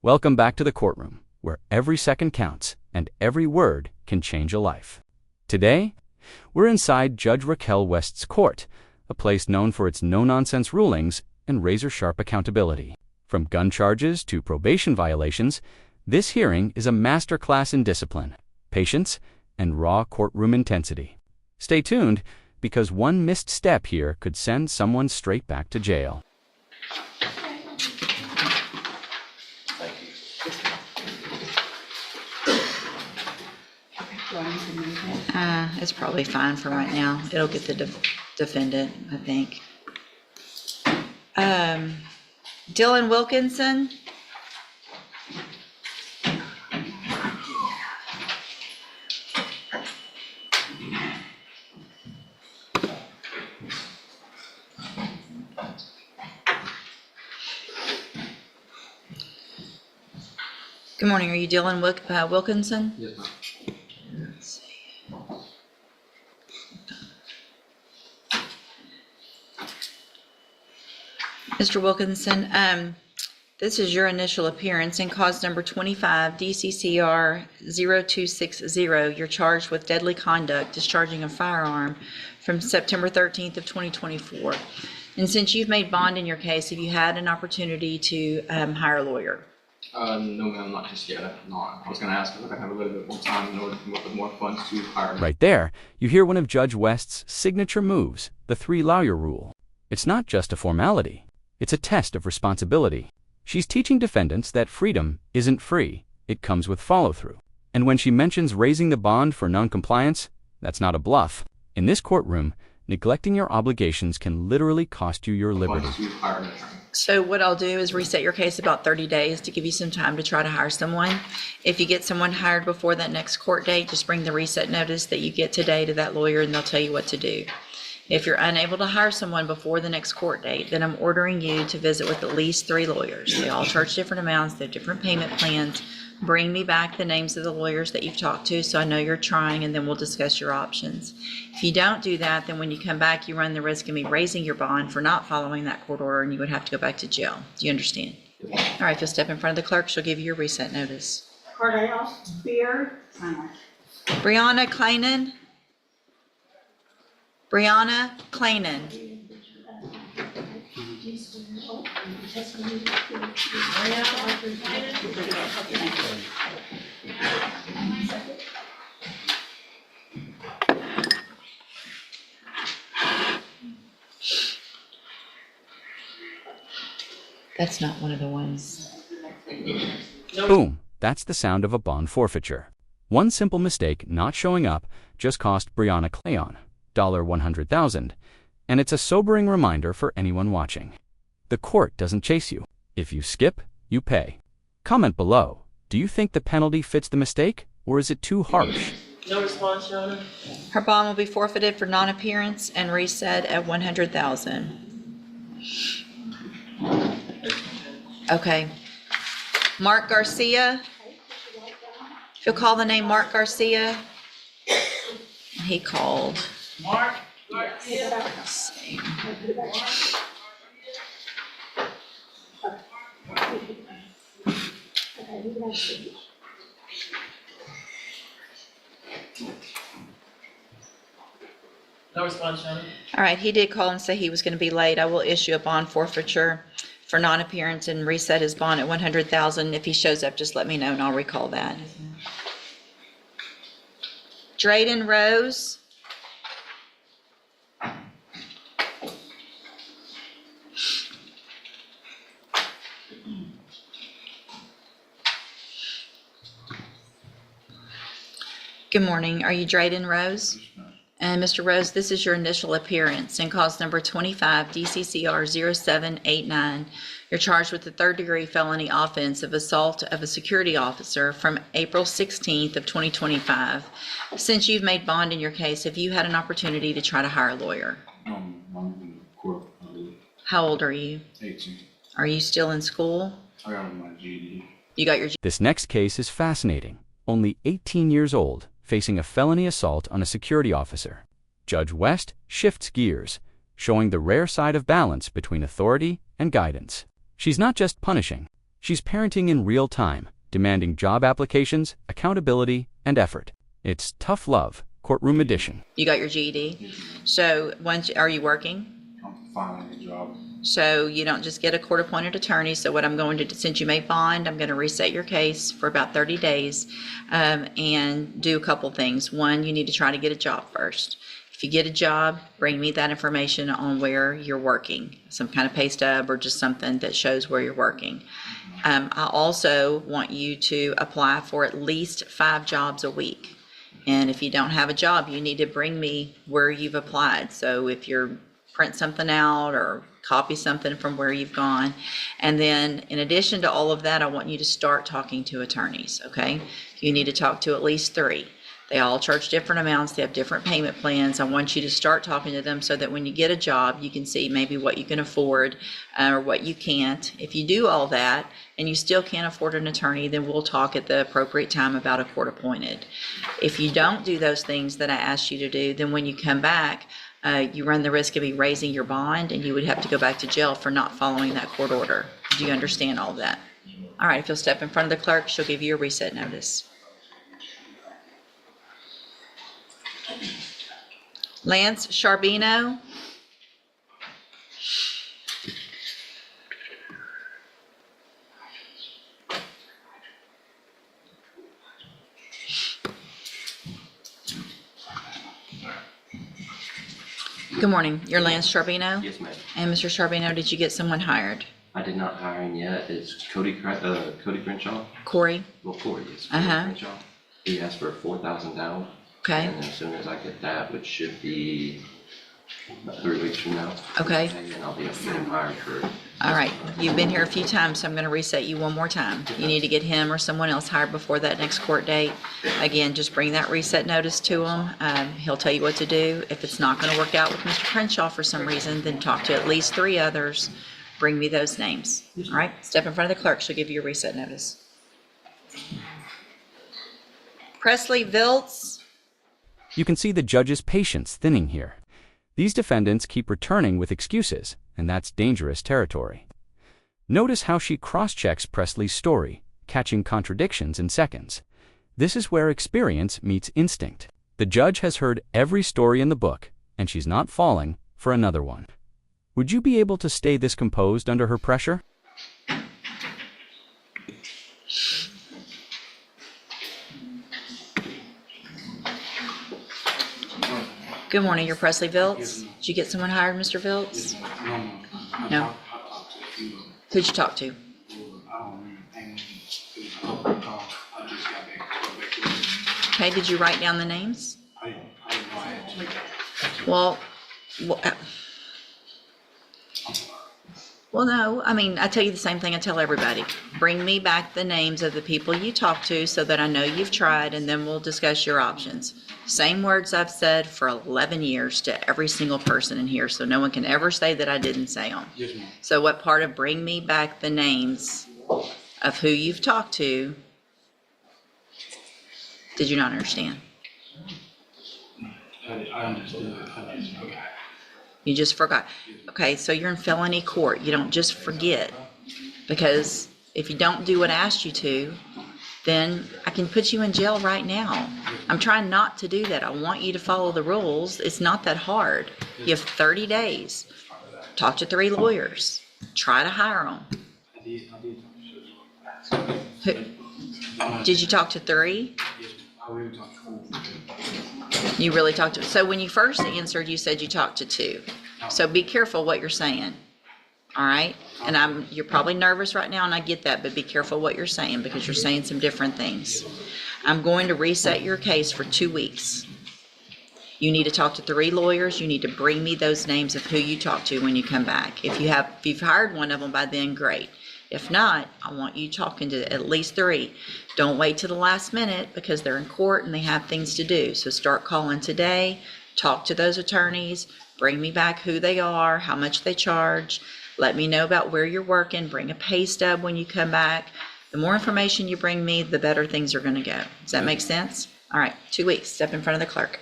Welcome back to the courtroom, where every second counts and every word can change a life. Today, we're inside Judge Raquel West's court, a place known for its no-nonsense rulings and razor-sharp accountability. From gun charges to probation violations, this hearing is a masterclass in discipline, patience, and raw courtroom intensity. Stay tuned, because one missed step here could send someone straight back to jail. It's probably fine for right now. It'll get the defendant, I think. Dylan Wilkinson. Good morning. Are you Dylan Wilkinson? Yes, ma'am. Let's see. Mr. Wilkinson, this is your initial appearance in cause number 25, DCCR 0260. You're charged with deadly conduct, discharging a firearm from September 13th of 2024. And since you've made bond in your case, have you had an opportunity to hire a lawyer? No, ma'am, not just yet. No, I was going to ask if I could have a little bit more time in order to come up with more funds to hire me. Right there, you hear one of Judge West's signature moves, the three-lawyer rule. It's not just a formality. It's a test of responsibility. She's teaching defendants that freedom isn't free. It comes with follow-through. And when she mentions raising the bond for non-compliance, that's not a bluff. In this courtroom, neglecting your obligations can literally cost you your liberty. Funds to hire an attorney. So what I'll do is reset your case about 30 days to give you some time to try to hire someone. If you get someone hired before that next court date, just bring the reset notice that you get today to that lawyer and they'll tell you what to do. If you're unable to hire someone before the next court date, then I'm ordering you to visit with at least 3 lawyers. They all charge different amounts, they have different payment plans. Bring me back the names of the lawyers that you've talked to so I know you're trying, and then we'll discuss your options. If you don't do that, then when you come back, you run the risk of me raising your bond for not following that court order, and you would have to go back to jail. Do you understand? All right, if you'll step in front of the clerk, she'll give you your reset notice. Cordell, Beard, Brianna Clanan. Brianna Clanan. That's not one of the ones. Boom, that's the sound of a bond forfeiture. One simple mistake, not showing up, just cost Brianna Clanan $100,000, and it's a sobering reminder for anyone watching. The court doesn't chase you. If you skip, you pay. Comment below. Do you think the penalty fits the mistake, or is it too harsh? No response, Your Honor. Her bond will be forfeited for non-appearance and reset at $100,000. Okay. Mark Garcia. If you'll call the name Mark Garcia. He called. Mark Garcia. Let's see. No response, Your Honor. All right, he did call and say he was going to be late. I will issue a bond forfeiture for non-appearance and reset his bond at $100,000. If he shows up, just let me know and I'll recall that. Drayden Rose. Good morning. Are you Drayden Rose? And Mr. Rose, this is your initial appearance in cause number 25, DCCR 0789. You're charged with the third-degree felony offense of assault of a security officer from April 16th of 2025. Since you've made bond in your case, have you had an opportunity to try to hire a lawyer? I'm in court, I believe. How old are you? 18. Are you still in school? I got my GED. You got your... This next case is fascinating. Only 18 years old, facing a felony assault on a security officer. Judge West shifts gears, showing the rare side of balance between authority and guidance. She's not just punishing, She's parenting in real time, demanding job applications, accountability, and effort. It's tough love, courtroom edition. You got your GED? So are you working? I'm finding a job. So you don't just get a court-appointed attorney. So what I'm going to do, since you made bond, I'm going to reset your case for about 30 days and do a couple things. One, you need to try to get a job first. If you get a job, bring me that information on where you're working, some kind of pay stub or just something that shows where you're working. I also want you to apply for at least 5 jobs a week. And if you don't have a job, you need to bring me where you've applied. So if you're print something out or copy something from where you've gone. And then in addition to all of that, I want you to start talking to attorneys, okay? You need to talk to at least 3. They all charge different amounts. They have different payment plans. I want you to start talking to them so that when you get a job, you can see maybe what you can afford or what you can't. If you do all that and you still can't afford an attorney, then we'll talk at the appropriate time about a court appointed. If you don't do those things that I asked you to do, then when you come back, you run the risk of me raising your bond and you would have to go back to jail for not following that court order. Do you understand all of that? All right, if you'll step in front of the clerk, she'll give you a reset notice. Lance Charbino. Good morning. You're Lance Charbino? Yes, ma'am. And Mr. Charbino, did you get someone hired? I did not hire him yet. It's Cody Crenshaw. Corey? Well, Corey is. Uh-huh. Crenshaw. He asked for $4,000 down. Okay. And as soon as I get that, which should be about 3 weeks from now. Okay. And I'll be able to get him hired for. All right. You've been here a few times, so I'm going to reset you one more time. You need to get him or someone else hired before that next court date. Again, just bring that reset notice to him. He'll tell you what to do. If it's not going to work out with Mr. Crenshaw for some reason, then talk to at least 3 others. Bring me those names. All right? Step in front of the clerk. She'll give you a reset notice. Presley Viltz. You can see the judge's patience thinning here. These defendants keep returning with excuses, and that's dangerous territory. Notice how she cross-checks Presley's story, catching contradictions in seconds. This is where experience meets instinct. The judge has heard every story in the book, and she's not falling for another one. Would you be able to stay this composed under her pressure? Good morning, you're Presley Viltz. Did you get someone hired, Mr. Viltz? No? Who'd you talk to? Okay, did you write down the names? Well, no, I mean, I tell you the same thing I tell everybody. Bring me back the names of the people you talked to so that I know you've tried, and then we'll discuss your options. Same words I've said for 11 years to every single person in here, so no one can ever say that I didn't say them. Yes, ma'am. So what part of bring me back the names of who you've talked to did you not understand? I understood. Okay. You just forgot. Okay, so you're in felony court. You don't just forget. Because if you don't do what I asked you to, then I can put you in jail right now. I'm trying not to do that. I want you to follow the rules. It's not that hard. You have 30 days. Talk to 3 lawyers. Try to hire them. Did you talk to 3? I really talked to 4. You really talked to, so when you first answered, you said you talked to 2. So be careful what you're saying. All right? And you're probably nervous right now, and I get that, but be careful what you're saying because you're saying some different things. I'm going to reset your case for 2 weeks. You need to talk to 3 lawyers. You need to bring me those names of who you talked to when you come back. If you've hired one of them by then, great. If not, I want you talking to at least 3. Don't wait till the last minute because they're in court and they have things to do. So start calling today, talk to those attorneys, bring me back who they are, how much they charge, let me know about where you're working, bring a pay stub when you come back. The more information you bring me, the better things are gonna go. Does that make sense? All right, 2 weeks, step in front of the clerk.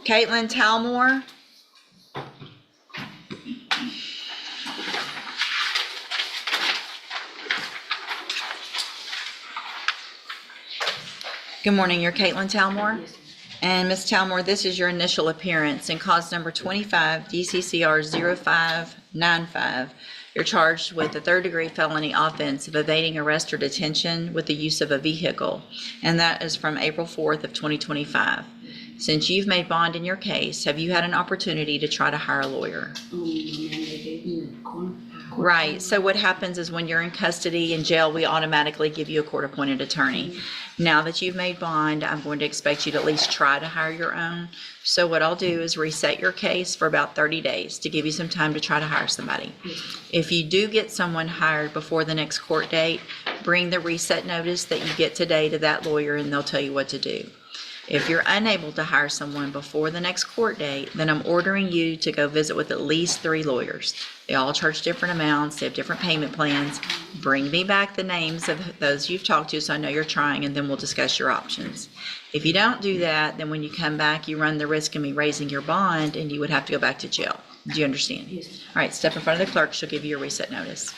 Caitlin Talmore. Good morning, you're Caitlin Talmore? And Ms. Talmore, this is your initial appearance in cause number 25 DCCR 0595. You're charged with a third-degree felony offense of evading arrest or detention with the use of a vehicle, and that is from April 4th of 2025. Since you've made bond in your case, have you had an opportunity to try to hire a lawyer? Right, so what happens is when you're in custody in jail, we automatically give you a court-appointed attorney. Now that you've made bond, I'm going to expect you to at least try to hire your own. So what I'll do is reset your case for about 30 days to give you some time to try to hire somebody. If you do get someone hired before the next court date, bring the reset notice that you get today to that lawyer and they'll tell you what to do. If you're unable to hire someone before the next court date, then I'm ordering you to go visit with at least 3 lawyers. They all charge different amounts, they have different payment plans. Bring me back the names of those you've talked to so I know you're trying, and then we'll discuss your options. If you don't do that, then when you come back, you run the risk of me raising your bond and you would have to go back to jail. Do you understand? Yes. All right, step in front of the clerk, she'll give you your reset notice.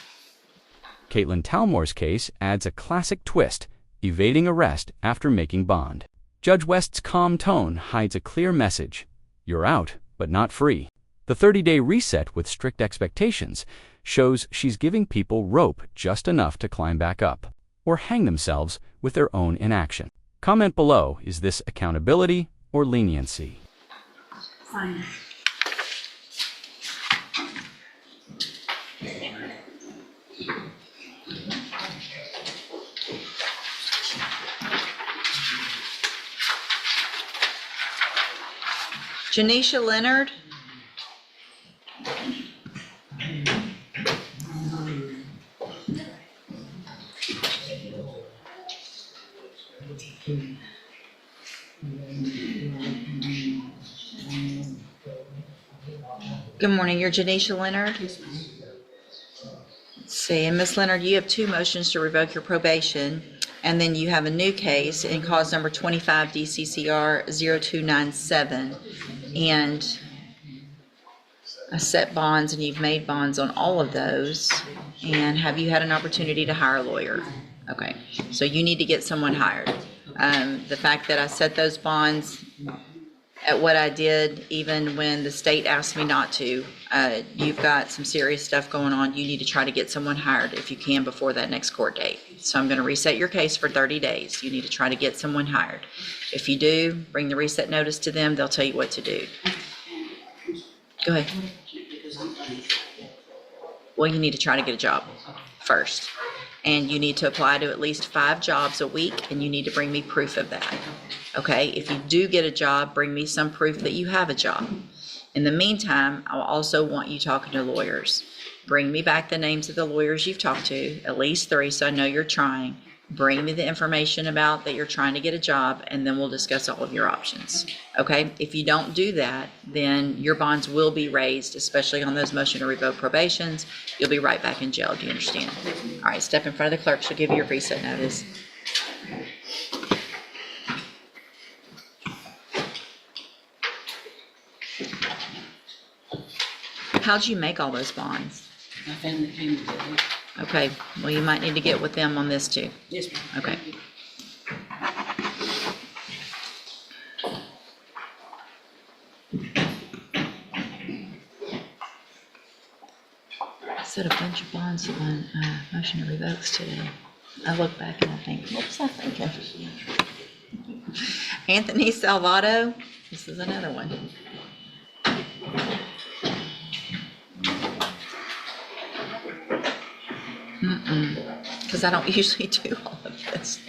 Caitlin Talmore's case adds a classic twist, evading arrest after making bond. Judge West's calm tone hides a clear message. You're out, but not free. The 30-day reset with strict expectations shows she's giving people rope just enough to climb back up, or hang themselves with their own inaction. Comment below, is this accountability or leniency? Fine. Janisha Leonard. Good morning, you're Janisha Leonard? Let's see, and Ms. Leonard, you have 2 motions to revoke your probation, and then you have a new case in cause number 25 DCCR 0297. And I set bonds, and you've made bonds on all of those. And have you had an opportunity to hire a lawyer? Okay, so you need to get someone hired. The fact that I set those bonds at what I did, even when the state asked me not to, you've got some serious stuff going on. You need to try to get someone hired if you can before that next court date. So I'm going to reset your case for 30 days. You need to try to get someone hired. If you do, bring the reset notice to them. They'll tell you what to do. Go ahead. Well, you need to try to get a job first. And you need to apply to at least 5 jobs a week, and you need to bring me proof of that. Okay? If you do get a job, bring me some proof that you have a job. In the meantime, I also want you talking to lawyers. Bring me back the names of the lawyers you've talked to, at least 3, so I know you're trying. Bring me the information about that you're trying to get a job, and then we'll discuss all of your options. Okay? If you don't do that, then your bonds will be raised, especially on those motion to revoke probations. You'll be right back in jail. Do you understand? All right, step in front of the clerk. She'll give you your reset notice. How'd you make all those bonds? My family came together. Okay, well, you might need to get with them on this too. Yes, ma'am. Okay. I set a bunch of bonds on motion to revokes today. I look back and I think, what was I thinking? Anthony Salvato, this is another one. Because I don't usually do all of this.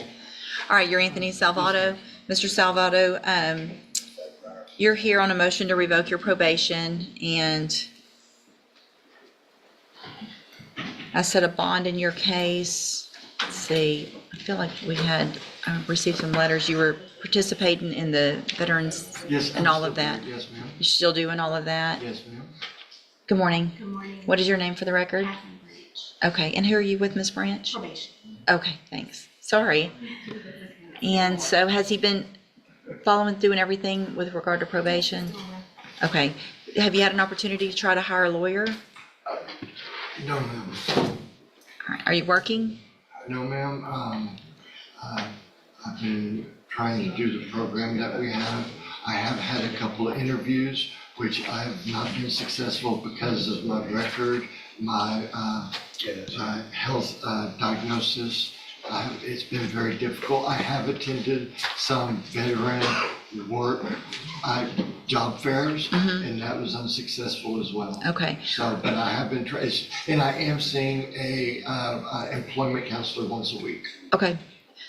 All right, you're Anthony Salvato. Mr. Salvato, you're here on a motion to revoke your probation, and I set a bond in your case. Let's see, I feel like we had received some letters. You were participating in the veterans and all of that. Yes, ma'am. You're still doing all of that? Yes, ma'am. Good morning. Good morning. What is your name for the record? Okay, and who are you with, Ms. Branch? Probation. Okay, thanks. Sorry. And so has he been following through and everything with regard to probation? Okay. Have you had an opportunity to try to hire a lawyer? No, ma'am. All right. Are you working? No, ma'am. I've been trying to do the program that we have. I have had a couple of interviews, which I have not been successful because of my record, my health diagnosis. It's been very difficult. I have attended some veteran work job fairs, and that was unsuccessful as well. Okay. So, but I have been and I am seeing a employment counselor once a week. Okay.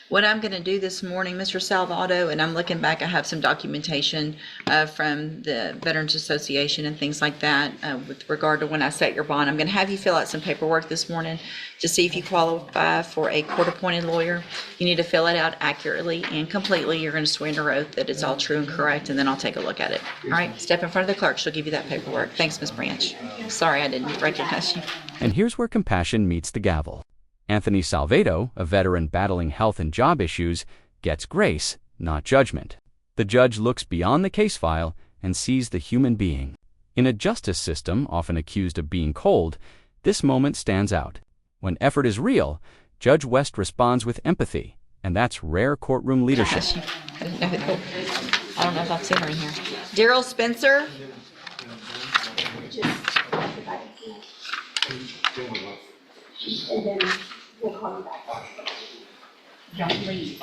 What I'm going to do this morning, Mr. Salvato, and I'm looking back, I have some documentation from the Veterans Association and things like that with regard to when I set your bond. I'm going to have you fill out some paperwork this morning to see if you qualify for a court-appointed lawyer. You need to fill it out accurately and completely. You're going to swear under oath that it's all true and correct, and then I'll take a look at it. All right, step in front of the clerk. She'll give you that paperwork. Thanks, Ms. Branch. Sorry, I didn't recognize you. And here's where compassion meets the gavel. Anthony Salvato, a veteran battling health and job issues, gets grace, not judgment. The judge looks beyond the case file and sees the human being. In a justice system often accused of being cold, this moment stands out. When effort is real, Judge West responds with empathy, and that's rare courtroom leadership. I don't know if I've seen her in here. Daryl Spencer? And then we'll call you back. Don't leave.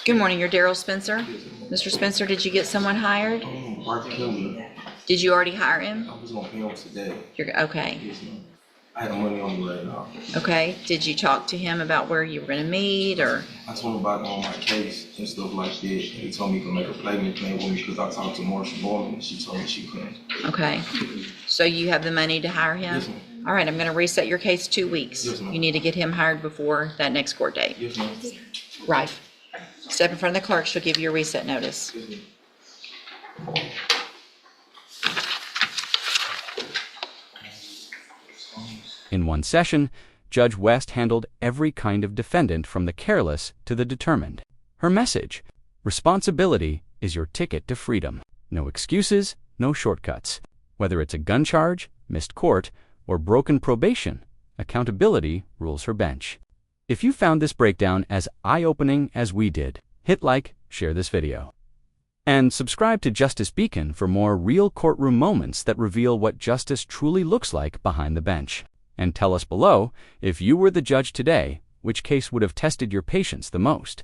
Good morning, you're Daryl Spencer? Mr. Spencer, did you get someone hired? Mark Kelly, Did you already hire him? I was gonna pay him today. Okay. Yes, ma'am. I had the money on me right now. Okay, did you talk to him about where you were gonna meet, or? I told him about my case and stuff like that. He told me he could make a payment plan with me because I talked to Marsha Bowman and she told me she couldn't. Okay, so you have the money to hire him? Yes, ma'am. All right, I'm gonna reset your case 2 weeks. Yes, ma'am. You need to get him hired before that next court date. Yes, ma'am. Right. Step in front of the clerk, she'll give you a reset notice. Yes, ma'am. In one session, Judge West handled every kind of defendant from the careless to the determined. Her message: responsibility is your ticket to freedom. No excuses, no shortcuts. Whether it's a gun charge, missed court, or broken probation, accountability rules her bench. If you found this breakdown as eye-opening as we did, hit like, share this video. And subscribe to Justice Beacon for more real courtroom moments that reveal what justice truly looks like behind the bench. And tell us below, if you were the judge today, which case would have tested your patience the most?